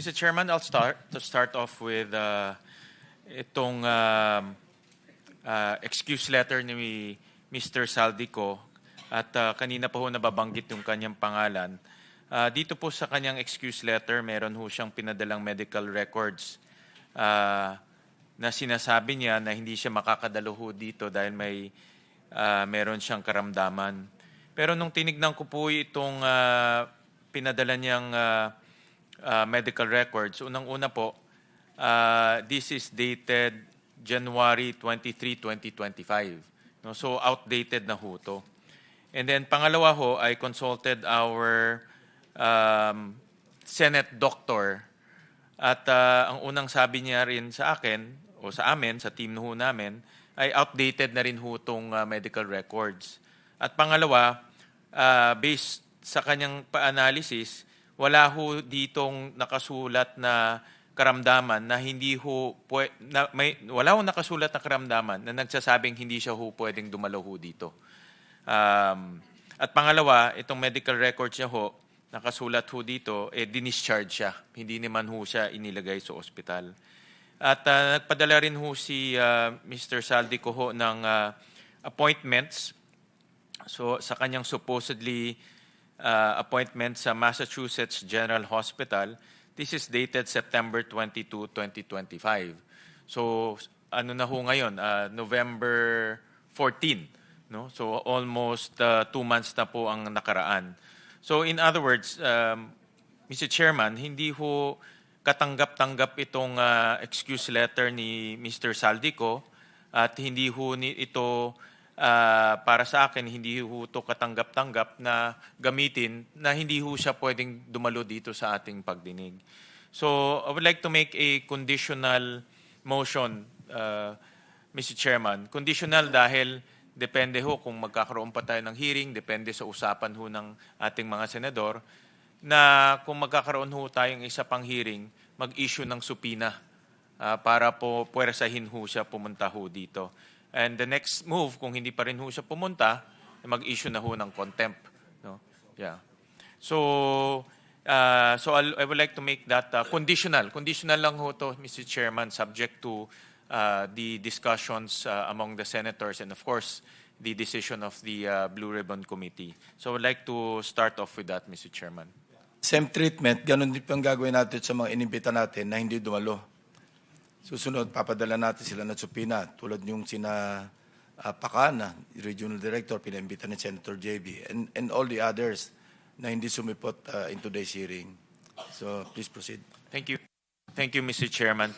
Mr. Chairman, I'll start off with itong excuse letter ni Mr. Saldico at kanina po nababanggit yung kanyang pangalan. Dito po sa kanyang excuse letter, meron ho siyang pinadalang medical records na sinasabi niya na hindi siya makakadalo ho dito dahil meron siyang karamdaman. Pero nung tinignan ko po itong pinadala niyang medical records, unang-una po, this is dated January 23, 2025. No? So outdated na ho to. And then pangalawa ho, I consulted our Senate doctor at ang unang sabi niya rin sa akin o sa amin, sa team ho namin, ay outdated na rin ho itong medical records. At pangalawa, based sa kanyang pa-analysis, wala ho ditong nakasulat na karamdaman na hindi ho wala ho nakasulat na karamdaman na nagsasabing hindi siya ho pwedeng dumalo ho dito. At pangalawa, itong medical records niya ho, nakasulat ho dito, dinischarge siya. Hindi naman ho siya inilagay sa ospital. At nagpadala rin ho si Mr. Saldico ho ng appointments. So sa kanyang supposedly appointment sa Massachusetts General Hospital, this is dated September 22, 2025. So ano na ho ngayon, November 14. No? So almost 2 months na po ang nakaraan. So in other words, Mr. Chairman, hindi ho katanggap-tanggap itong excuse letter ni Mr. Saldico at hindi ho ito para sa akin, hindi ho ito katanggap-tanggap na gamitin na hindi ho siya pwedeng dumalo dito sa ating pagdinig. So I would like to make a conditional motion, Mr. Chairman. Conditional dahil depende ho kung magkakaroon pa tayo ng hearing, depende sa usapan ho ng ating mga senador, na kung magkakaroon ho tayong isa pang hearing, mag-issue ng supina para po puwersahin ho siya pumunta ho dito. And the next move, kung hindi pa rin ho siya pumunta, mag-issue na ho ng contempt. No? Yeah. So I would like to make that conditional. Conditional lang ho to, Mr. Chairman, subject to the discussions among the senators and of course, the decision of the Blue Ribbon Committee. So I would like to start off with that, Mr. Chairman. Same treatment, ganun din pang gagawin natin sa mga inimbita natin na hindi dumalo. Susunod, papadala natin sila ng supina tulad yung sina Pakana, Regional Director, pinaimbita ni Senator JB, and all the others na hindi sumipot in today's hearing. So please proceed. Thank you. Thank you, Mr. Chairman.